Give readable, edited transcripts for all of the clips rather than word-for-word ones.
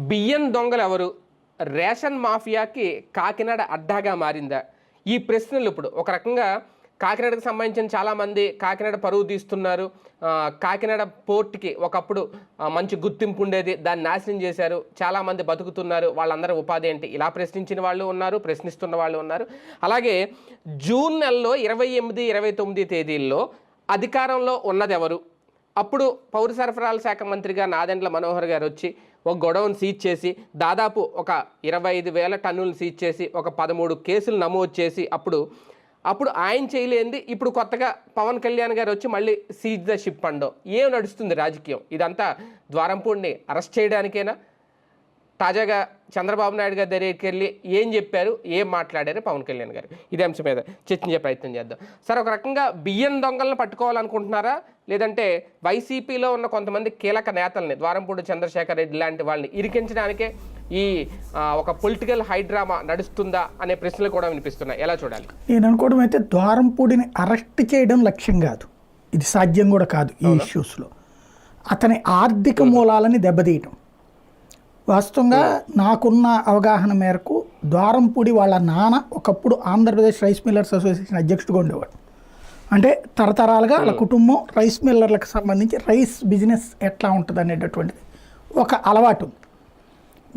బియ్యం దొంగలు ఎవరు? రేషన్ మాఫియాకి కాకినాడ అడ్డాగా మారిందా? ఈ ప్రశ్నలు ఇప్పుడు ఒక రకంగా కాకినాడకు సంబంధించిన చాలామంది కాకినాడ పరువు తీస్తున్నారు. కాకినాడ పోర్ట్కి ఒకప్పుడు మంచి గుర్తింపు ఉండేది, దాన్ని నాశనం చేశారు, చాలామంది బతుకుతున్నారు, వాళ్ళందరూ ఉపాధి ఏంటి? ఇలా ప్రశ్నించిన వాళ్ళు ఉన్నారు, ప్రశ్నిస్తున్న వాళ్ళు ఉన్నారు. అలాగే జూన్ నెలలో 28, 29 తేదీల్లో అధికారంలో ఉన్నది ఎవరు? అప్పుడు పౌర సరఫరాల శాఖ మంత్రిగా నాదెండ్ల మనోహర్ గారు వచ్చి ఒక గొడవను సీజ్ చేసి దాదాపు ఒక 25,000 టన్నులను సీజ్ చేసి ఒక 13 కేసులు నమోదు చేసి అప్పుడు ఆయన చేయలేంది ఇప్పుడు కొత్తగా పవన్ కళ్యాణ్ గారు వచ్చి మళ్ళీ సీజ్ ద షిప్ అండం. ఏం నడుస్తుంది రాజకీయం? ఇదంతా ద్వారంపూడిని అరెస్ట్ చేయడానికేనా? తాజాగా చంద్రబాబు నాయుడు గారి దగ్గరికి వెళ్ళి ఏం చెప్పారు, ఏం మాట్లాడారు పవన్ కళ్యాణ్ గారు? ఇదే అంశం మీద చర్చించే ప్రయత్నం చేద్దాం. సార్, ఒక రకంగా బియ్యం దొంగలను పట్టుకోవాలనుకుంటున్నారా, లేదంటే వైసీపీలో ఉన్న కొంతమంది కీలక నేతల్ని ద్వారంపూడి చంద్రశేఖర్ రెడ్డి లాంటి వాళ్ళని ఇరికించడానికే ఈ ఒక పొలిటికల్ హైడ్రామా నడుస్తుందా అనే ప్రశ్నలు కూడా వినిపిస్తున్నాయి. ఎలా చూడాలి? నేను అనుకోవడం అయితే ద్వారంపూడిని అరెస్ట్ చేయడం లక్ష్యం కాదు, ఇది సాధ్యం కూడా కాదు. ఈ ఇష్యూస్లో అతని ఆర్థిక మూలాలని దెబ్బతీయటం. వాస్తవంగా నాకున్న అవగాహన మేరకు ద్వారంపూడి వాళ్ళ నాన్న ఒకప్పుడు ఆంధ్రప్రదేశ్ రైస్ మిల్లర్స్ అసోసియేషన్ అధ్యక్షుడిగా ఉండేవాడు. అంటే తరతరాలుగా వాళ్ళ కుటుంబం రైస్ మిల్లర్లకు సంబంధించి రైస్ బిజినెస్ ఎట్లా ఉంటుంది అనేటటువంటిది ఒక అలవాటు ఉంది.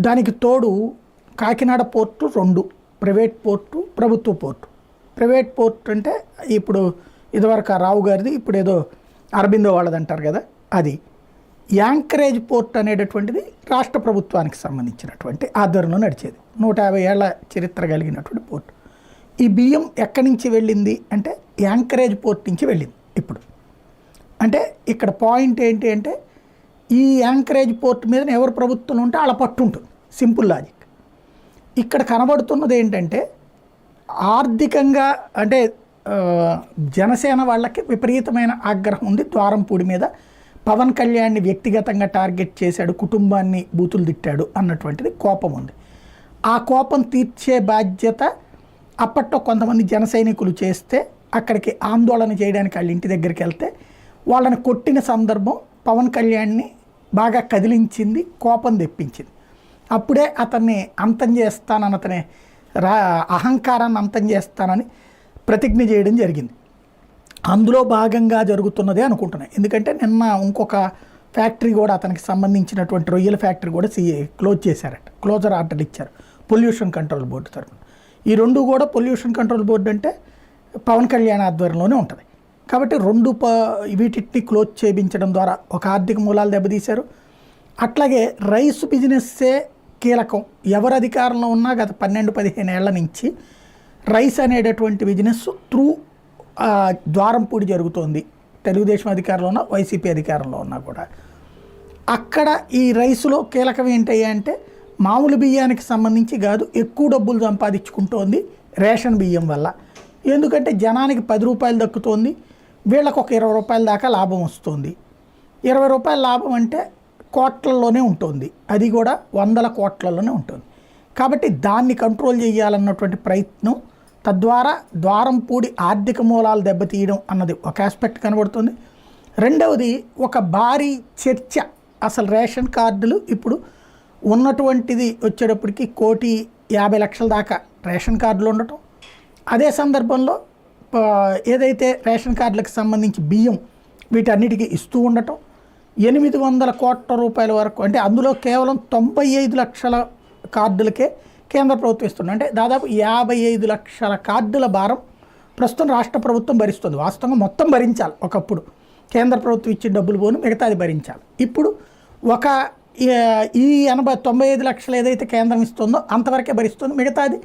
దానికి తోడు కాకినాడ పోర్టు 2 ప్రైవేట్ పోర్టు, ప్రభుత్వ పోర్టు. ప్రైవేట్ పోర్టు అంటే ఇప్పుడు ఇదివరకు రావు గారిది, ఇప్పుడు ఏదో అరబిందో వాళ్ళది అంటారు కదా, అది. యాంకరేజ్ పోర్ట్ అనేటటువంటిది రాష్ట్ర ప్రభుత్వానికి సంబంధించినటువంటి ఆధ్వర్యంలో నడిచేది, 150 ఏళ్ల చరిత్ర కలిగినటువంటి పోర్టు. ఈ బియ్యం ఎక్కడి నుంచి వెళ్ళింది అంటే యాంకరేజ్ పోర్ట్ నుంచి వెళ్ళింది. ఇప్పుడు అంటే ఇక్కడ పాయింట్ ఏంటి అంటే ఈ యాంకరేజ్ పోర్ట్ మీద ఎవరు ప్రభుత్వం ఉంటే వాళ్ళ పట్టు ఉంటుంది, సింపుల్ లాజిక్. ఇక్కడ కనబడుతున్నది ఏంటంటే ఆర్థికంగా అంటే జనసేన వాళ్ళకి విపరీతమైన ఆగ్రహం ఉంది ద్వారంపూడి మీద. పవన్ కళ్యాణ్ని వ్యక్తిగతంగా టార్గెట్ చేశాడు, కుటుంబాన్ని బూతులు తిట్టాడు అన్నటువంటిది కోపం ఉంది. ఆ కోపం తీర్చే బాధ్యత అప్పట్లో కొంతమంది జన సైనికులు చేస్తే అక్కడికి ఆందోళన చేయడానికి వాళ్ళ ఇంటి దగ్గరికి వెళ్తే వాళ్ళని కొట్టిన సందర్భం పవన్ కళ్యాణ్ని బాగా కదిలించింది, కోపం తెప్పించింది. అప్పుడే అతన్ని అంతం చేస్తానని, అతని అహంకారాన్ని అంతం చేస్తానని ప్రతిజ్ఞ చేయడం జరిగింది. అందులో భాగంగా జరుగుతున్నదే అనుకుంటున్నాయి. ఎందుకంటే నిన్న ఇంకొక ఫ్యాక్టరీ కూడా అతనికి సంబంధించినటువంటి రొయ్యల ఫ్యాక్టరీ కూడా క్లోజ్ చేశారట, క్లోజర్ ఆర్డర్ ఇచ్చారు పొల్యూషన్ కంట్రోల్ బోర్డు తరఫున. ఈ 2 కూడా పొల్యూషన్ కంట్రోల్ బోర్డు అంటే పవన్ కళ్యాణ్ ఆధ్వర్యంలోనే ఉంటుంది కాబట్టి 2 వీటిని క్లోజ్ చేయించడం ద్వారా ఒక ఆర్థిక మూలాలు దెబ్బతీశారు. అట్లాగే రైస్ బిజినెస్సే కీలకం. ఎవరు అధికారంలో ఉన్నా గత 12-15 ఏళ్ల నుంచి రైస్ అనేటటువంటి బిజినెస్ త్రూ ద్వారంపూడి జరుగుతోంది. తెలుగుదేశం అధికారంలో ఉన్న, వైసీపీ అధికారంలో ఉన్నా కూడా అక్కడ ఈ రైసులో కీలకం ఏంటయ్యా అంటే మామూలు బియ్యానికి సంబంధించి కాదు, ఎక్కువ డబ్బులు సంపాదించుకుంటోంది రేషన్ బియ్యం వల్ల. ఎందుకంటే జనానికి 10 రూపాయలు దక్కుతోంది, వీళ్ళకు ఒక 20 రూపాయల దాకా లాభం వస్తుంది. 20 రూపాయల లాభం అంటే కోట్లలోనే ఉంటుంది, అది కూడా 100 కోట్లలోనే ఉంటుంది. కాబట్టి దాన్ని కంట్రోల్ చేయాలన్నటువంటి ప్రయత్నం, తద్వారా ద్వారంపూడి ఆర్థిక మూలాలు దెబ్బతీయడం అన్నది ఒక ఆస్పెక్ట్ కనబడుతుంది. రెండవది ఒక భారీ చర్చ, అసలు రేషన్ కార్డులు ఇప్పుడు ఉన్నటువంటిది వచ్చేటప్పటికి 1,50,00,000 దాకా రేషన్ కార్డులు ఉండటం. అదే సందర్భంలో ఏదైతే రేషన్ కార్డులకు సంబంధించి బియ్యం వీటన్నిటికీ ఇస్తూ ఉండటం, 800 కోట్ల రూపాయల వరకు, అంటే అందులో కేవలం 95 లక్షల కార్డులకే కేంద్ర ప్రభుత్వం ఇస్తుంది. అంటే దాదాపు 55 లక్షల కార్డుల భారం ప్రస్తుతం రాష్ట్ర ప్రభుత్వం భరిస్తుంది. వాస్తవంగా మొత్తం భరించాలి, ఒకప్పుడు కేంద్ర ప్రభుత్వం ఇచ్చిన డబ్బులు పోను మిగతాది భరించాలి. ఇప్పుడు ఒక ఈ 95 లక్షలు ఏదైతే కేంద్రం ఇస్తుందో అంతవరకే భరిస్తుంది, మిగతాది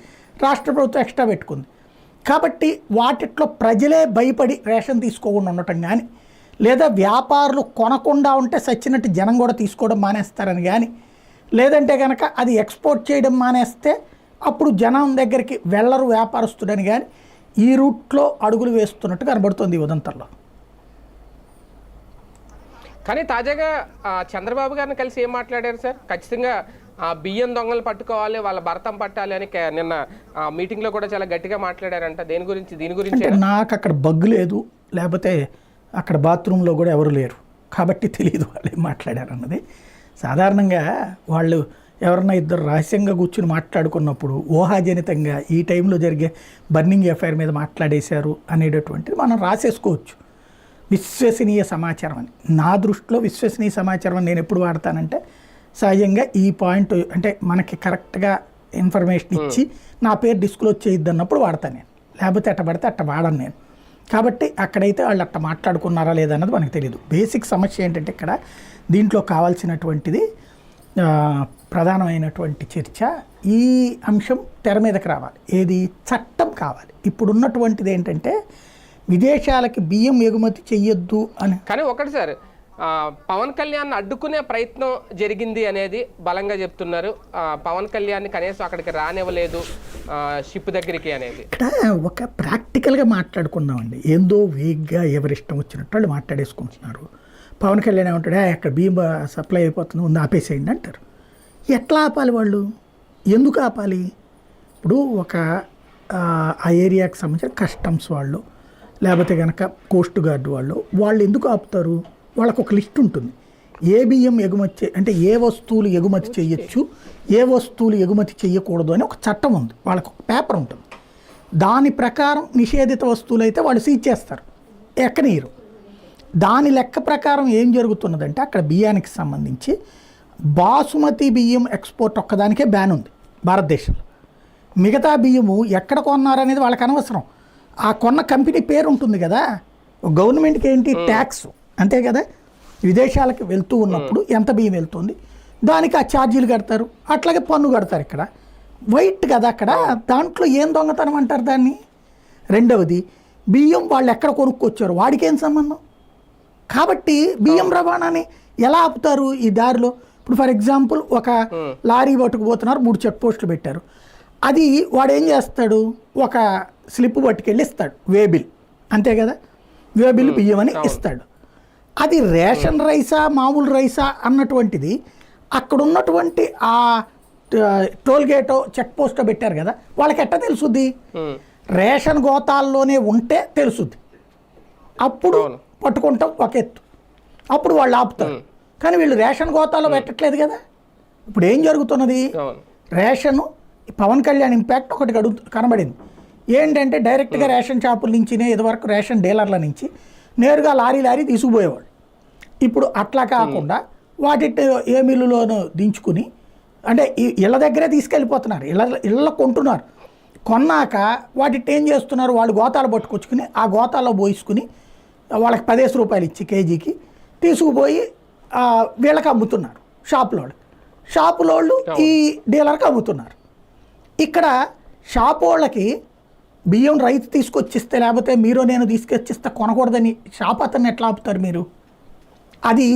రాష్ట్ర ప్రభుత్వం ఎక్స్ట్రా పెట్టుకుంది. కాబట్టి వాటిట్లో ప్రజలే భయపడి రేషన్ తీసుకోకుండా ఉండటం కానీ, లేదా వ్యాపారులు కొనకుండా ఉంటే సచ్చినట్టు జనం కూడా తీసుకోవడం మానేస్తారని కానీ, లేదంటే కనుక అది ఎక్స్పోర్ట్ చేయడం మానేస్తే అప్పుడు జనం దగ్గరికి వెళ్ళరు వ్యాపారస్తుడని కానీ, ఈ రూట్లో అడుగులు వేస్తున్నట్టు కనబడుతుంది ఈ ఉదంతంలో. కానీ తాజాగా చంద్రబాబు గారిని కలిసి ఏం మాట్లాడారు సార్? ఖచ్చితంగా బియ్యం దొంగలు పట్టుకోవాలి, వాళ్ళ భర్తం పట్టాలి అని నిన్న మీటింగ్లో కూడా చాలా గట్టిగా మాట్లాడారంట. దీని గురించి నాకు అక్కడ బగ్గు లేదు, లేకపోతే అక్కడ బాత్రూంలో కూడా ఎవరు లేరు కాబట్టి తెలియదు వాళ్ళు ఏం మాట్లాడారు అన్నది. సాధారణంగా వాళ్ళు ఎవరన్నా ఇద్దరు రహస్యంగా కూర్చుని మాట్లాడుకున్నప్పుడు ఊహాజనితంగా ఈ టైంలో జరిగే బర్నింగ్ ఎఫ్ఐఆర్ మీద మాట్లాడేశారు అనేటటువంటిది మనం రాసేసుకోవచ్చు. విశ్వసనీయ సమాచారం అని నా దృష్టిలో విశ్వసనీయ సమాచారం అని నేను ఎప్పుడు వాడతానంటే సహజంగా ఈ పాయింట్ అంటే మనకి కరెక్ట్గా ఇన్ఫర్మేషన్ ఇచ్చి నా పేరు డిస్క్లోజ్ చేయొద్దు అన్నప్పుడు వాడతాను నేను, లేకపోతే అట్ట పడితే అట్ట వాడను నేను. కాబట్టి అక్కడైతే వాళ్ళు అట్ట మాట్లాడుకున్నారా లేదా అన్నది మనకు తెలియదు. బేసిక్ సమస్య ఏంటంటే ఇక్కడ దీంట్లో కావాల్సినటువంటిది ప్రధానమైనటువంటి చర్చ ఈ అంశం తెర మీదకి రావాలి. ఏది చట్టం కావాలి. ఇప్పుడున్నటువంటిది ఏంటంటే విదేశాలకి బియ్యం ఎగుమతి చెయ్యొద్దు అని. కానీ ఒకటి సార్, పవన్ కళ్యాణ్ అడ్డుకునే ప్రయత్నం జరిగింది అనేది బలంగా చెప్తున్నారు. పవన్ కళ్యాణ్ కనీసం అక్కడికి రానివ్వలేదు షిప్ దగ్గరికి అనేది. ఇక్కడ ఒక ప్రాక్టికల్గా మాట్లాడుకుందామండి. ఏందో వేగ్గా ఎవరిష్టం వచ్చినట్టు వాళ్ళు మాట్లాడేసుకుంటున్నారు. పవన్ కళ్యాణ్ ఏమంటాడు, అక్కడ బియ్యం సప్లై అయిపోతుంది ఉంది ఆపేసేయండి అంటారు. ఎట్లా ఆపాలి వాళ్ళు? ఎందుకు ఆపాలి? ఇప్పుడు ఒక ఆ ఏరియాకి సంబంధించిన కస్టమ్స్ వాళ్ళు లేకపోతే కనుక కోస్ట్ గార్డు వాళ్ళు ఎందుకు ఆపుతారు? వాళ్ళకు ఒక లిస్ట్ ఉంటుంది. ఏ బియ్యం ఎగుమతి అంటే ఏ వస్తువులు ఎగుమతి చేయొచ్చు, ఏ వస్తువులు ఎగుమతి చేయకూడదు అని ఒక చట్టం ఉంది. వాళ్ళకు ఒక పేపర్ ఉంటుంది. దాని ప్రకారం నిషేధిత వస్తువులు అయితే వాళ్ళు సీజ్ చేస్తారు, ఎక్కనీయరు. దాని లెక్క ప్రకారం ఏం జరుగుతున్నదంటే అక్కడ బియ్యానికి సంబంధించి బాసుమతి బియ్యం ఎక్స్పోర్ట్ ఒక్కదానికే బ్యాన్ ఉంది భారతదేశంలో. మిగతా బియ్యము ఎక్కడ కొన్నారనేది వాళ్ళకి అనవసరం. ఆ కొన్న కంపెనీ పేరు ఉంటుంది కదా, గవర్నమెంట్కి ఏంటి ట్యాక్స్ అంతే కదా. విదేశాలకు వెళ్తూ ఉన్నప్పుడు ఎంత బియ్యం వెళ్తుంది దానికి ఆ ఛార్జీలు కడతారు, అట్లాగే పన్ను కడతారు. ఇక్కడ వైట్ కదా అక్కడ, దాంట్లో ఏం దొంగతనం అంటారు దాన్ని. రెండవది బియ్యం వాళ్ళు ఎక్కడ కొనుక్కొచ్చారు వాడికి ఏం సంబంధం. కాబట్టి బియ్యం రవాణాని ఎలా ఆపుతారు ఈ దారిలో? ఇప్పుడు ఫర్ ఎగ్జాంపుల్ ఒక లారీ పట్టుకుపోతున్నారు, 3 చెక్ పోస్టులు పెట్టారు. అది వాడు ఏం చేస్తాడు, ఒక స్లిప్ పట్టుకెళ్ళి ఇస్తాడు, వేబిల్ అంతే కదా, వేబిల్ బియ్యం అని ఇస్తాడు. అది రేషన్ రైసా మామూలు రైసా అన్నటువంటిది అక్కడ ఉన్నటువంటి ఆ టోల్గేటో చెక్ పోస్టో పెట్టారు కదా, వాళ్ళకి ఎట్ట తెలుసుద్ది? రేషన్ గోతాల్లోనే ఉంటే తెలుసుద్ది. అప్పుడు పట్టుకుంటాం ఒక ఎత్తు, అప్పుడు వాళ్ళు ఆపుతారు. కానీ వీళ్ళు రేషన్ గోతాల్లో పెట్టట్లేదు కదా. ఇప్పుడు ఏం జరుగుతున్నది, రేషను పవన్ కళ్యాణ్ ఇంపాక్ట్ ఒకటి కనబడింది. ఏంటంటే డైరెక్ట్గా రేషన్ షాపుల నుంచినే ఇదివరకు రేషన్ డీలర్ల నుంచి నేరుగా లారీ తీసుకుపోయేవాడు. ఇప్పుడు అట్లా కాకుండా వాటి ఏ మిల్లులోనూ దించుకుని అంటే ఇళ్ళ దగ్గరే తీసుకెళ్ళిపోతున్నారు, ఇళ్ళ కొంటున్నారు. కొన్నాక వాటి ఏం చేస్తున్నారు, వాళ్ళు గోతాలు పట్టుకొచ్చుకుని ఆ గోతాల్లో పోయించుకుని వాళ్ళకి 15 రూపాయలు ఇచ్చి కేజీకి తీసుకుపోయి వీళ్ళకి అమ్ముతున్నారు. షాపులోళ్ళు ఈ డీలర్కి అమ్ముతున్నారు. ఇక్కడ షాపు వాళ్ళకి బియ్యం రైతు తీసుకొచ్చిస్తే లేకపోతే మీరు నేను తీసుకొచ్చిస్తే కొనకూడదని షాప్ అతన్ని ఎట్లా ఆపుతారు మీరు? అది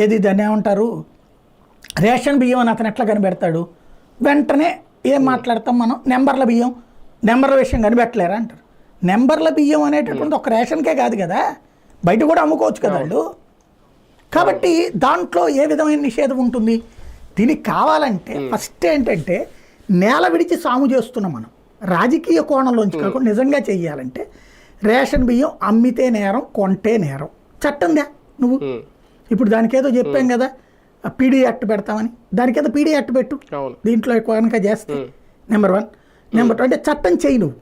ఏది దాన్ని ఏమంటారు, రేషన్ బియ్యం అని అతను ఎట్లా కనిపెడతాడు? వెంటనే ఏం మాట్లాడతాం మనం, నెంబర్ల విషయం కనిపెట్టలేరా అంటారు. నెంబర్ల బియ్యం అనేటటువంటి ఒక రేషన్కే కాదు కదా, బయట కూడా అమ్ముకోవచ్చు కదా వాళ్ళు. కాబట్టి దాంట్లో ఏ విధమైన నిషేధం ఉంటుంది? దీనికి కావాలంటే ఫస్ట్ ఏంటంటే నేల విడిచి సాము చేస్తున్నాం మనం, రాజకీయ కోణంలోంచి కాకుండా నిజంగా చెయ్యాలంటే రేషన్ బియ్యం అమ్మితే నేరం, కొంటే నేరం. చట్టందా నువ్వు ఇప్పుడు దానికేదో చెప్పాం కదా పీడీ యాక్ట్ పెడతామని, దానికేదో పీడీ యాక్ట్ పెట్టు. దీంట్లో కనుక చేస్తే నెంబర్ 1. నెంబర్ 2 అంటే చట్టం చెయ్యి నువ్వు.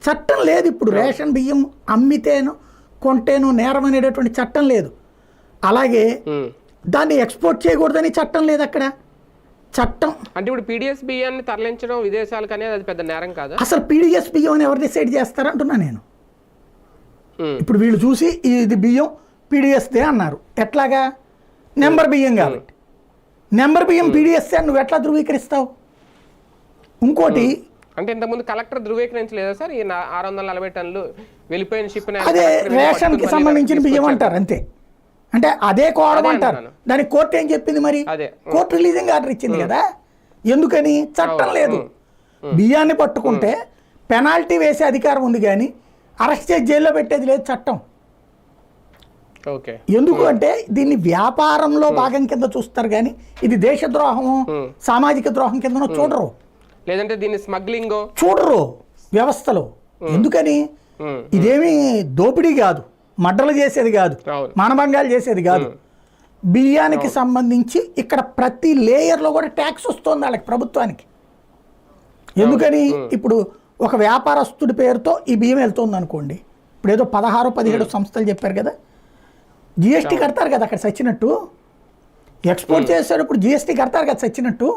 చట్టం లేదు ఇప్పుడు. రేషన్ బియ్యం అమ్మితేను కొంటేను నేరం అనేటటువంటి చట్టం లేదు. అలాగే దాన్ని ఎక్స్పోర్ట్ చేయకూడదని చట్టం లేదు అక్కడ. చట్టం అంటే ఇప్పుడు పీడిఎస్ బియ్యాన్ని తరలించడం విదేశాలకు అనేది అది పెద్ద నేరం కాదు. అసలు పీడిఎస్ బియ్యం అని ఎవరు డిసైడ్ చేస్తారంటున్నా నేను. ఇప్పుడు వీళ్ళు చూసి ఇది బియ్యం పీడిఎస్దే అన్నారు. ఎట్లాగా? నెంబర్ బియ్యం కాబట్టి. నెంబర్ బియ్యం పీడిఎస్ అని నువ్వు ఎట్లా ధృవీకరిస్తావు? ఇంకోటి అంటే ఇంతకుముందు కలెక్టర్ ధృవీకరించలేదా సార్ ఈ 640 టన్నులు వెళ్ళిపోయిన షిప్? అదే రేషన్కి సంబంధించిన బియ్యం అంటారు అంతే. అంటే అదే కోవడం అంటారు. దానికి కోర్టు ఏం చెప్పింది మరి? కోర్టు రిలీజింగ్ ఆర్డర్ ఇచ్చింది కదా. ఎందుకని? చట్టం లేదు. బియ్యాన్ని పట్టుకుంటే పెనాల్టీ వేసే అధికారం ఉంది కానీ అరెస్ట్ చేసి జైల్లో పెట్టేది లేదు చట్టం. ఎందుకు అంటే దీన్ని వ్యాపారంలో భాగం కింద చూస్తారు కానీ ఇది దేశద్రోహం సామాజిక ద్రోహం కింద చూడరు. లేదంటే దీన్ని స్మగ్లింగ్ చూడరు వ్యవస్థలో. ఎందుకని? ఇదేమి దోపిడీ కాదు, మడ్డలు చేసేది కాదు, మానభంగాలు చేసేది కాదు. బియ్యానికి సంబంధించి ఇక్కడ ప్రతి లేయర్లో కూడా ట్యాక్స్ వస్తుంది వాళ్ళకి ప్రభుత్వానికి. ఎందుకని ఇప్పుడు ఒక వ్యాపారస్తుడి పేరుతో ఈ బియ్యం వెళ్తుంది అనుకోండి, ఇప్పుడు ఏదో 16-17 సంస్థలు చెప్పారు కదా, జిఎస్టీ కడతారు కదా అక్కడ చచ్చినట్టు, ఎక్స్పోర్ట్ చేసేటప్పుడు జిఎస్టీ కడతారు కదా చచ్చినట్టు,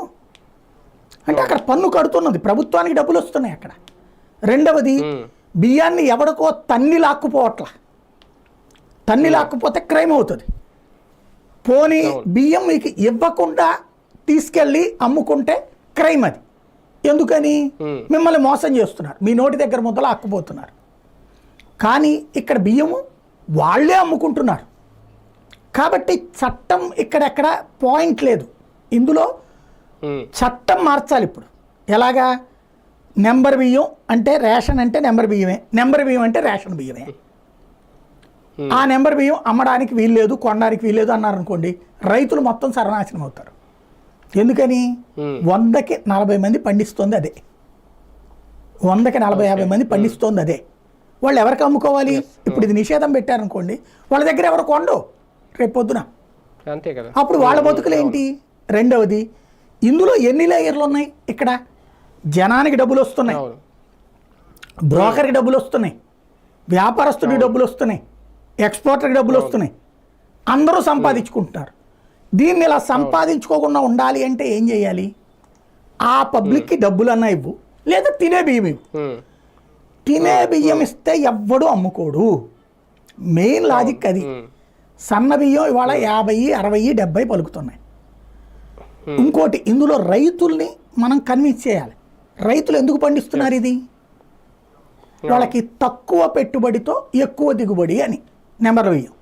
అంటే అక్కడ పన్ను కడుతున్నది, ప్రభుత్వానికి డబ్బులు వస్తున్నాయి అక్కడ. రెండవది, బియ్యాన్ని ఎవడికో తన్ని లాక్కుపోవట్లా, తన్ని లాక్కుపోతే క్రైమ్ అవుతుంది. పోనీ బియ్యం మీకు ఇవ్వకుండా తీసుకెళ్ళి అమ్ముకుంటే క్రైమ్ అది. ఎందుకని? మిమ్మల్ని మోసం చేస్తున్నారు, మీ నోటి దగ్గర ముద్దలు అక్కుపోతున్నారు. కానీ ఇక్కడ బియ్యము వాళ్ళే అమ్ముకుంటున్నారు కాబట్టి చట్టం ఇక్కడెక్కడ పాయింట్ లేదు. ఇందులో చట్టం మార్చాలి ఇప్పుడు. ఎలాగా? నెంబర్ బియ్యం అంటే రేషన్ అంటే నెంబర్ బియ్యమే, నెంబర్ బియ్యం అంటే రేషన్ బియ్యమే. ఆ నెంబర్ బియ్యం అమ్మడానికి వీల్లేదు, కొనడానికి వీల్లేదు అన్నారనుకోండి, రైతులు మొత్తం సర్వనాశనం అవుతారు. ఎందుకని? 100కి 40 మంది పండిస్తోంది అదే, 100కి 40-50 మంది పండిస్తోంది అదే. వాళ్ళు ఎవరికి అమ్ముకోవాలి? ఇప్పుడు ఇది నిషేధం పెట్టారనుకోండి, వాళ్ళ దగ్గర ఎవరు కొండు రేపు పొద్దున, అంతే కదా. అప్పుడు వాళ్ళ బతుకులేంటి? రెండవది, ఇందులో ఎన్ని లేయర్లు ఉన్నాయి? ఇక్కడ జనానికి డబ్బులు వస్తున్నాయి, బ్రోకర్కి డబ్బులు వస్తున్నాయి, వ్యాపారస్తుడికి డబ్బులు వస్తున్నాయి, ఎక్స్పోర్టర్కి డబ్బులు వస్తున్నాయి, అందరూ సంపాదించుకుంటున్నారు. దీన్ని ఇలా సంపాదించుకోకుండా ఉండాలి అంటే ఏం చేయాలి? ఆ పబ్లిక్కి డబ్బులు అన్నా ఇవ్వు, లేదా తినే బియ్యం ఇవ్వు. తినే బియ్యం ఇస్తే ఎవ్వడు అమ్ముకోడు. మెయిన్ లాజిక్ అది. సన్న బియ్యం ఇవాళ 50, 60, 70 పలుకుతున్నాయి. ఇంకోటి, ఇందులో రైతుల్ని మనం కన్విన్స్ చేయాలి. రైతులు ఎందుకు పండిస్తున్నారు ఇది? వాళ్ళకి తక్కువ పెట్టుబడితో ఎక్కువ దిగుబడి అని నెంబర్ బియ్యం.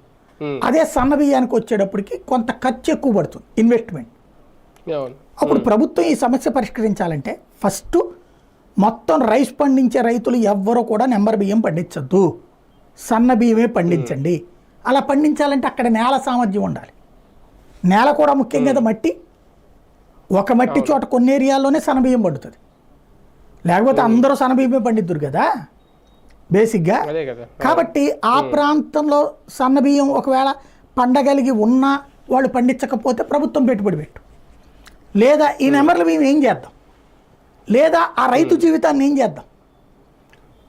అదే సన్న బియ్యానికి వచ్చేటప్పటికి కొంత ఖర్చు ఎక్కువ పడుతుంది, ఇన్వెస్ట్మెంట్. అప్పుడు ప్రభుత్వం ఈ సమస్య పరిష్కరించాలంటే ఫస్ట్ మొత్తం రైస్ పండించే రైతులు ఎవ్వరూ కూడా నెంబర్ బియ్యం పండించద్దు, సన్న బియ్యమే పండించండి. అలా పండించాలంటే అక్కడ నేల సామర్థ్యం ఉండాలి. నేల కూడా ముఖ్యం కదా, మట్టి. ఒక మట్టి చోట కొన్ని ఏరియాల్లోనే సన్నబియ్యం పండుతుంది, లేకపోతే అందరూ సన్నబియ్యమే పండిద్దురు కదా బేసిక్గా. కాబట్టి ఆ ప్రాంతంలో సన్నబియ్యం ఒకవేళ పండగలిగి ఉన్నా వాళ్ళు పండించకపోతే ప్రభుత్వం పెట్టుబడి పెట్టు, లేదా ఈ నెంబర్ల బియ్యం ఏం చేద్దాం, లేదా ఆ రైతు జీవితాన్ని ఏం చేద్దాం.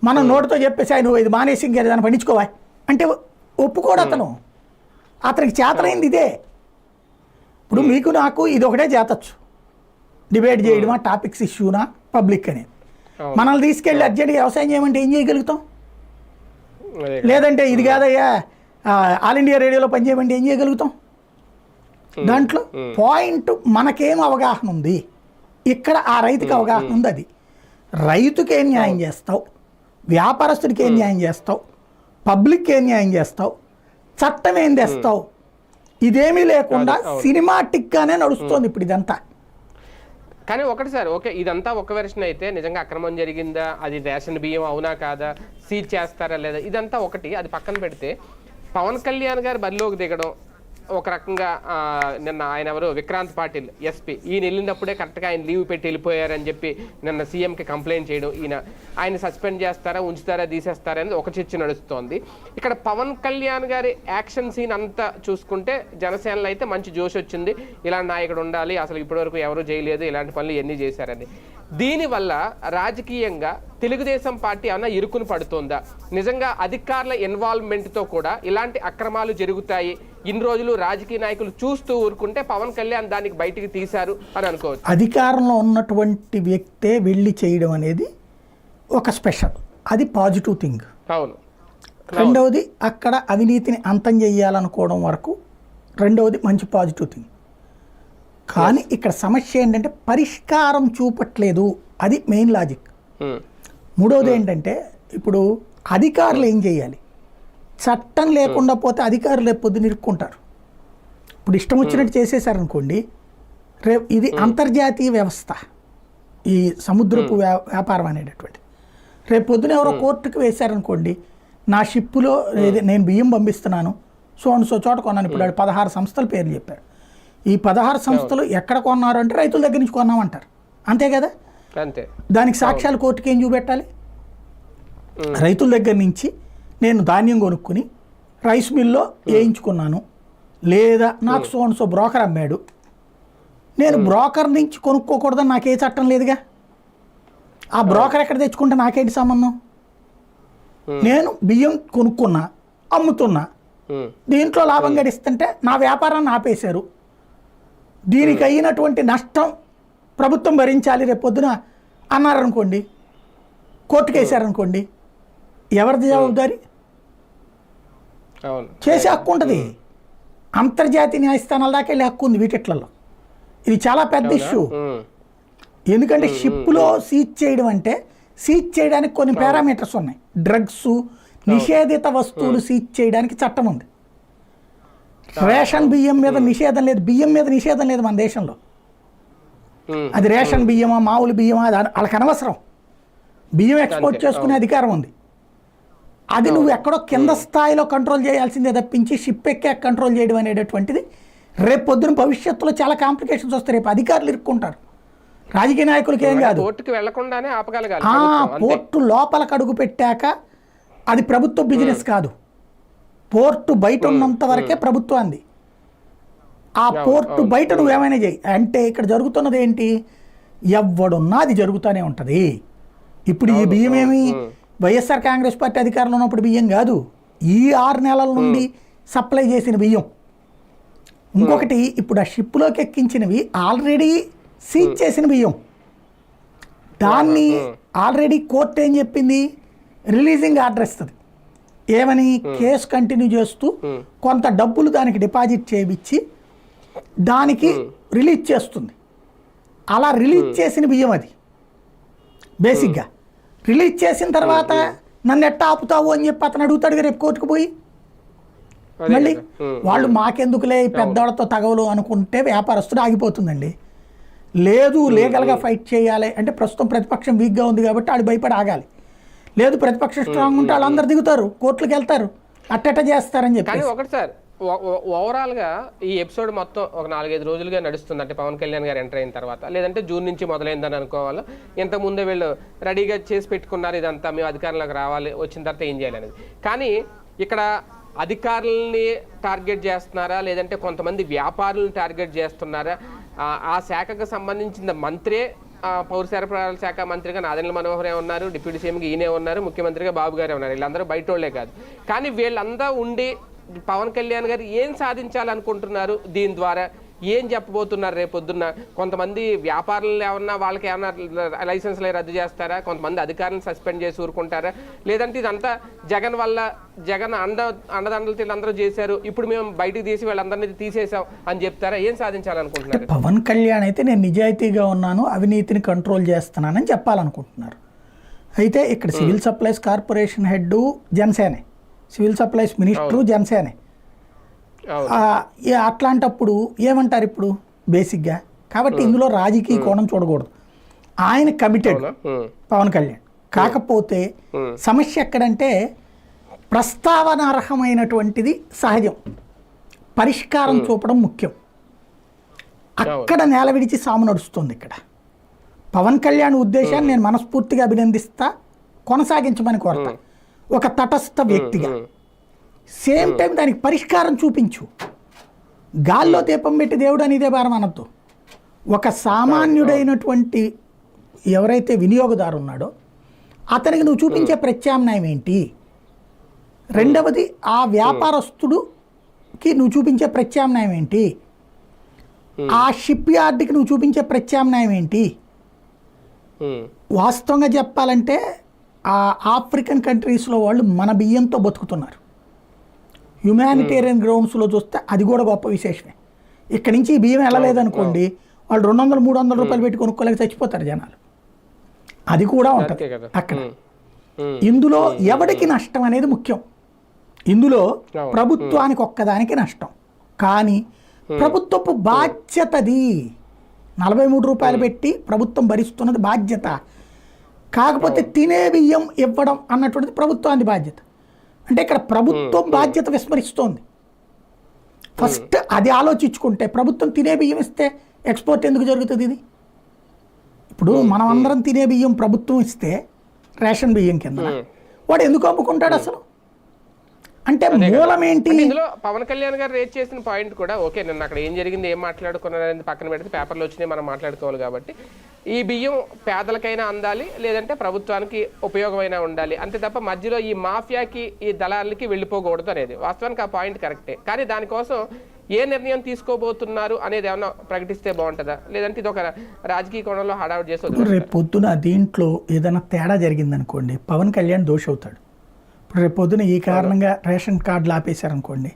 మనం నోటితో చెప్పేసి నువ్వు ఇది మానేసి ఇంకేదైనా పండించుకోవా అంటే ఒప్పుకోడు అతను. అతనికి చేతనైంది ఇదే. ఇప్పుడు మీకు నాకు ఇది ఒకటే చేతచ్చు, డిబేట్ చేయడమా, టాపిక్స్ ఇష్యూనా, పబ్లిక్ అనేది. మనల్ని తీసుకెళ్ళి అర్జెంట్గా వ్యవసాయం చేయమంటే ఏం చేయగలుగుతాం? లేదంటే ఇది కాదయ్యా ఆల్ ఇండియా రేడియోలో పనిచేయమంటే ఏం చేయగలుగుతాం? దాంట్లో పాయింట్ మనకేం అవగాహన ఉంది, ఇక్కడ ఆ రైతుకి అవగాహన ఉంది. అది రైతుకి ఏం న్యాయం చేస్తావు, వ్యాపారస్తుడికి ఏం న్యాయం చేస్తావు, పబ్లిక్ ఏం న్యాయం చేస్తావు, చట్టం ఏం తెస్తావు, ఇదేమీ లేకుండా సినిమాటిక్గానే నడుస్తుంది ఇప్పుడు ఇదంతా. కానీ ఒకటి సార్, ఓకే ఇదంతా ఒక వెర్షన్ అయితే నిజంగా అక్రమం జరిగిందా, అది రేషన్ బియ్యం అవునా కాదా, సీజ్ చేస్తారా లేదా, ఇదంతా ఒకటి. అది పక్కన పెడితే పవన్ కళ్యాణ్ గారు బరిలోకి దిగడం ఒక రకంగా, నిన్న ఆయన ఎవరు విక్రాంత్ పాటిల్ ఎస్పీ, ఈయన వెళ్ళినప్పుడే కరెక్ట్గా ఆయన లీవ్ పెట్టి వెళ్ళిపోయారని చెప్పి నిన్న సీఎంకి కంప్లైంట్ చేయడం, ఆయన సస్పెండ్ చేస్తారా, ఉంచుతారా, తీసేస్తారా అనేది ఒక చర్చ నడుస్తోంది. ఇక్కడ పవన్ కళ్యాణ్ గారి యాక్షన్ సీన్ అంతా చూసుకుంటే జనసేనలో అయితే మంచి జోష్ వచ్చింది, ఇలాంటి నాయకుడు ఉండాలి, అసలు ఇప్పటివరకు ఎవరు చేయలేదు, ఇలాంటి పనులు ఎన్ని చేశారని. దీనివల్ల రాజకీయంగా తెలుగుదేశం పార్టీ ఏమన్నా ఇరుకును పడుతుందా? నిజంగా అధికారుల ఇన్వాల్వ్మెంట్తో కూడా ఇలాంటి అక్రమాలు జరుగుతాయి, ఇన్ని రోజులు రాజకీయ నాయకులు చూస్తూ ఊరుకుంటే పవన్ కళ్యాణ్ దానికి బయటికి తీశారు అని అనుకోవచ్చు. అధికారంలో ఉన్నటువంటి వ్యక్తే వెళ్ళి చేయడం అనేది ఒక స్పెషల్, అది పాజిటివ్ థింగ్. అవును. రెండవది అక్కడ అవినీతిని అంతం చేయాలనుకోవడం వరకు రెండవది మంచి పాజిటివ్ థింగ్. కానీ ఇక్కడ సమస్య ఏంటంటే పరిష్కారం చూపట్లేదు, అది మెయిన్ లాజిక్. మూడవది ఏంటంటే ఇప్పుడు అధికారులు ఏం చేయాలి? చట్టం లేకుండా పోతే అధికారులు రేపు పొద్దున ఇరుక్కుంటారు. ఇప్పుడు ఇష్టం వచ్చినట్టు చేసేసారనుకోండి, రేపు ఇది అంతర్జాతీయ వ్యవస్థ, ఈ సముద్రపు వ్యాపారం అనేటటువంటి. రేపు పొద్దున ఎవరో కోర్టుకు వేశారనుకోండి, నా షిప్పులో నేను బియ్యం పంపిస్తున్నాను సో చోట కొన్నాను, ఇప్పుడు 16 సంస్థల పేర్లు చెప్పారు. ఈ 16 సంస్థలు ఎక్కడ కొన్నారు అంటే రైతుల దగ్గర నుంచి కొన్నామంటారు, అంతే కదా? అంతే. దానికి సాక్ష్యాలు కోర్టుకి ఏం చూపెట్టాలి? రైతుల దగ్గర నుంచి నేను ధాన్యం కొనుక్కుని రైస్ మిల్లో వేయించుకున్నాను, లేదా నాకు సో బ్రోకర్ అమ్మాడు, నేను బ్రోకర్ నుంచి కొనుక్కోకూడదని నాకే చట్టం లేదుగా. ఆ బ్రోకర్ ఎక్కడ తెచ్చుకుంటే నాకేంటి సంబంధం? నేను బియ్యం కొనుక్కున్నా, అమ్ముతున్నా, దీంట్లో లాభం గడిస్తుంటే నా వ్యాపారాన్ని ఆపేశారు. దీనికి అయినటువంటి నష్టం ప్రభుత్వం భరించాలి రేపొద్దున అన్నారనుకోండి, కోర్టుకు వేసారనుకోండి, ఎవరిది జవాబుదారి? చేసే హక్కు ఉంటుంది. అంతర్జాతీయ న్యాయస్థానాల దాకా వెళ్ళే హక్కు ఉంది వీటిట్లలో. ఇది చాలా పెద్ద ఇష్యూ. ఎందుకంటే షిప్లో సీజ్ చేయడం అంటే సీజ్ చేయడానికి కొన్ని పారామీటర్స్ ఉన్నాయి. డ్రగ్స్, నిషేధిత వస్తువులు సీజ్ చేయడానికి చట్టం ఉంది. రేషన్ బియ్యం మీద నిషేధం లేదు, బియ్యం మీద నిషేధం లేదు మన దేశంలో. అది రేషన్ బియ్యమా మామూలు బియ్యమా అది వాళ్ళకి అనవసరం. బియ్యం ఎక్స్పోర్ట్ చేసుకునే అధికారం ఉంది. అది నువ్వు ఎక్కడో కింద స్థాయిలో కంట్రోల్ చేయాల్సిందే తప్పించి షిప్ ఎక్కే కంట్రోల్ చేయడం అనేటటువంటిది రేపు పొద్దున భవిష్యత్తులో చాలా కాంప్లికేషన్స్ వస్తాయి. రేపు అధికారులు ఇరుక్కుంటారు, రాజకీయ నాయకులకి ఏం కాదు. పోర్టు లోపలికి అడుగు పెట్టాక అది ప్రభుత్వ బిజినెస్ కాదు. పోర్టు బయట ఉన్నంత వరకే ప్రభుత్వాన్ని. ఆ పోర్టు బయట నువ్వేమైనా చేయి అంటే ఇక్కడ జరుగుతున్నది ఏంటి? ఎవడున్నా అది జరుగుతూనే ఉంటుంది. ఇప్పుడు ఈ బియ్యం ఏమి వైఎస్ఆర్ కాంగ్రెస్ పార్టీ అధికారంలో ఉన్నప్పుడు బియ్యం కాదు, ఈ 6 నెలల నుండి సప్లై చేసిన బియ్యం. ఇంకొకటి, ఇప్పుడు ఆ షిప్లోకి ఎక్కించినవి ఆల్రెడీ సీజ్ చేసిన బియ్యం. దాన్ని ఆల్రెడీ కోర్టు ఏం చెప్పింది? రిలీజింగ్ ఆర్డర్ ఇస్తుంది. ఏమని? కేసు కంటిన్యూ చేస్తూ కొంత డబ్బులు దానికి డిపాజిట్ చేయించి దానికి రిలీజ్ చేస్తుంది. అలా రిలీజ్ చేసిన బియ్యం అది బేసిక్గా. రిలీజ్ చేసిన తర్వాత నన్ను ఎట్టా ఆపుతావు అని చెప్పి అతను అడుగుతాడు రేపు కోర్టుకు పోయి. మళ్ళీ వాళ్ళు మాకెందుకులే పెద్దవాళ్ళతో తగవలు అనుకుంటే వ్యాపారస్తుడు ఆగిపోతుందండి. లేదు లీగల్గా ఫైట్ చేయాలి అంటే ప్రస్తుతం ప్రతిపక్షం వీక్గా ఉంది కాబట్టి వాళ్ళు భయపడి ఆగాలి. లేదు ప్రతిపక్షం స్ట్రాంగ్ ఉంటే వాళ్ళందరూ దిగుతారు, కోర్టులకు వెళ్తారు, అట్టెట్ట చేస్తారని చెప్పి. కానీ ఒకటి సార్, ఓవరాల్గా ఈ ఎపిసోడ్ మొత్తం ఒక 4-5 రోజులుగా నడుస్తుంది. అంటే పవన్ కళ్యాణ్ గారు ఎంటర్ అయిన తర్వాత, లేదంటే జూన్ నుంచి మొదలైందని అనుకోవాలి. ఇంతకుముందే వీళ్ళు రెడీగా చేసి పెట్టుకున్నారు ఇదంతా, మేము అధికారంలోకి రావాలి, వచ్చిన తర్వాత ఏం చేయాలి అనేది. కానీ ఇక్కడ అధికారులని టార్గెట్ చేస్తున్నారా, లేదంటే కొంతమంది వ్యాపారులను టార్గెట్ చేస్తున్నారా? ఆ శాఖకు సంబంధించిన మంత్రే పౌర సరఫరాల శాఖ మంత్రిగా నాదెండ్ల మనోహరే ఉన్నారు, డిప్యూటీ సీఎంగా ఈయనే ఉన్నారు, ముఖ్యమంత్రిగా బాబు గారే ఉన్నారు. వీళ్ళందరూ బయట వాళ్ళే కాదు. కానీ వీళ్ళందరూ ఉండి పవన్ కళ్యాణ్ గారు ఏం సాధించాలనుకుంటున్నారు, దీని ద్వారా ఏం చెప్పబోతున్నారు రేపొద్దున్న? కొంతమంది వ్యాపారులు ఏమన్నా వాళ్ళకి ఏమన్నా లైసెన్స్లు రద్దు చేస్తారా? కొంతమంది అధికారులను సస్పెండ్ చేసి ఊరుకుంటారా? లేదంటే ఇదంతా జగన్ వల్ల, జగన్ అండదండలు వీళ్ళందరూ చేశారు, ఇప్పుడు మేము బయటకు తీసి వీళ్ళందరినీ తీసేసాం అని చెప్తారా? ఏం సాధించాలనుకుంటున్నారు? పవన్ కళ్యాణ్ అయితే నేను నిజాయితీగా ఉన్నాను, అవినీతిని కంట్రోల్ చేస్తున్నానని చెప్పాలనుకుంటున్నారు. అయితే ఇక్కడ సివిల్ సప్లైస్ కార్పొరేషన్ హెడ్ జనసేనే, సివిల్ సప్లైస్ మినిస్టరు జనసేనే. అట్లాంటప్పుడు ఏమంటారు ఇప్పుడు బేసిక్గా? కాబట్టి ఇందులో రాజకీయ కోణం చూడకూడదు. ఆయన కమిటెడ్ పవన్ కళ్యాణ్. కాకపోతే సమస్య ఎక్కడంటే ప్రస్తావనార్హమైనటువంటిది సహజం, పరిష్కారం చూపడం ముఖ్యం. అక్కడ నేల విడిచి సాము నడుస్తుంది. ఇక్కడ పవన్ కళ్యాణ్ ఉద్దేశాన్ని నేను మనస్ఫూర్తిగా అభినందిస్తా, కొనసాగించమని కోరతా ఒక తటస్థ వ్యక్తిగా. సేమ్ టైం దానికి పరిష్కారం చూపించు. గాల్లో దీపం పెట్టి దేవుడు అని ఇదే భారం అనద్దు. ఒక సామాన్యుడైనటువంటి ఎవరైతే వినియోగదారు ఉన్నాడో అతనికి నువ్వు చూపించే ప్రత్యామ్నాయం ఏంటి? రెండవది, ఆ వ్యాపారస్తుడికి నువ్వు చూపించే ప్రత్యామ్నాయం ఏంటి? ఆ షిప్ యార్డ్కి నువ్వు చూపించే ప్రత్యామ్నాయం ఏంటి? వాస్తవంగా చెప్పాలంటే ఆ ఆఫ్రికన్ కంట్రీస్లో వాళ్ళు మన బియ్యంతో బతుకుతున్నారు. హ్యుమానిటేరియన్ గ్రౌండ్స్లో చూస్తే అది కూడా గొప్ప విశేషమే. ఇక్కడి నుంచి ఈ బియ్యం వెళ్ళలేదనుకోండి, వాళ్ళు 200-300 రూపాయలు పెట్టి కొనుక్కోలేక చచ్చిపోతారు జనాలు. అది కూడా ఉంటుంది అక్కడ. ఇందులో ఎవరికి నష్టం అనేది ముఖ్యం. ఇందులో ప్రభుత్వానికి ఒక్కదానికి నష్టం, కానీ ప్రభుత్వపు బాధ్యతది. 43 రూపాయలు పెట్టి ప్రభుత్వం భరిస్తున్నది బాధ్యత. కాకపోతే తినే బియ్యం ఇవ్వడం అన్నటువంటిది ప్రభుత్వానికి బాధ్యత. అంటే ఇక్కడ ప్రభుత్వం బాధ్యత విస్మరిస్తోంది. ఫస్ట్ అది ఆలోచించుకుంటే, ప్రభుత్వం తినే బియ్యం ఇస్తే ఎక్స్పోర్ట్ ఎందుకు జరుగుతుంది? ఇది ఇప్పుడు మనం అందరం తినే బియ్యం ప్రభుత్వం ఇస్తే రేషన్ బియ్యం కింద వాడు ఎందుకు అమ్ముకుంటాడు అసలు? అంటే మూలం ఏంటి? అంటే ఇందులో పవన్ కళ్యాణ్ గారు రేజ్ చేసిన పాయింట్ కూడా ఓకే, నిన్న అక్కడ ఏం జరిగింది, ఏం మాట్లాడుకున్నారు అనేది పక్కన పెడితే పేపర్లో వచ్చినాయి, మనం మాట్లాడుకోవాలి కాబట్టి ఈ బియ్యం పేదలకైనా అందాలి, లేదంటే ప్రభుత్వానికి ఉపయోగమైన ఉండాలి అంతే తప్ప మధ్యలో ఈ మాఫియాకి ఈ దళాలకి వెళ్ళిపోకూడదు అనేది. వాస్తవానికి ఆ పాయింట్ కరెక్టే, కానీ దానికోసం ఏ నిర్ణయం తీసుకోబోతున్నారు అనేది ఏమన్నా ప్రకటిస్తే బాగుంటుందా, లేదంటే ఇది ఒక రాజకీయ కోణంలో హడావుడి చేసి వదిలేస్తారా? రేపు పొద్దున దీంట్లో ఏదైనా తేడా జరిగిందనుకోండి, పవన్ కళ్యాణ్ దోషవుతాడు. ఇప్పుడు రేపు పొద్దున ఈ కారణంగా రేషన్ కార్డులు ఆపేశారనుకోండి,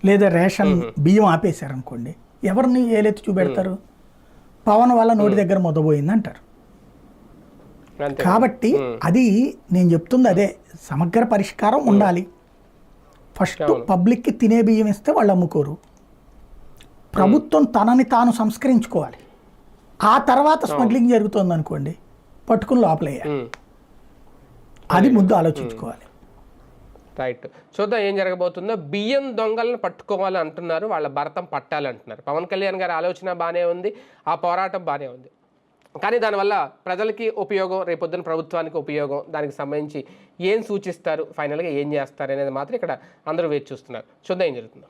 లేదా రేషన్ బియ్యం ఆపేశారనుకోండి, ఎవరిని ఏలెత్తి చూపెడతారు? పవన్ వల్ల నోటి దగ్గర మొదబోయింది అంటారు. అంతే. కాబట్టి అది నేను చెప్తుంది అదే, సమగ్ర పరిష్కారం ఉండాలి. ఫస్ట్ పబ్లిక్కి తినే బియ్యం ఇస్తే వాళ్ళు అమ్ముకోరు. ప్రభుత్వం తనని తాను సంస్కరించుకోవాలి. ఆ తర్వాత స్మగ్లింగ్ జరుగుతుంది అనుకోండి, పట్టుకుని లోపలయ్యాలి. అది ముందు ఆలోచించుకోవాలి. రైట్, చూద్దాం ఏం జరగబోతుందో. బియ్యం దొంగలను పట్టుకోవాలి అంటున్నారు, వాళ్ళ భరతం పట్టాలి అంటున్నారు. పవన్ కళ్యాణ్ గారి ఆలోచన బాగానే ఉంది, ఆ పోరాటం బాగానే ఉంది, కానీ దానివల్ల ప్రజలకి ఉపయోగం, రేపొద్దున ప్రభుత్వానికి ఉపయోగం, దానికి సంబంధించి ఏం సూచిస్తారు, ఫైనల్గా ఏం చేస్తారు అనేది మాత్రం ఇక్కడ అందరూ వేచి చూస్తున్నారు. చూద్దాం ఏం జరుగుతుందో.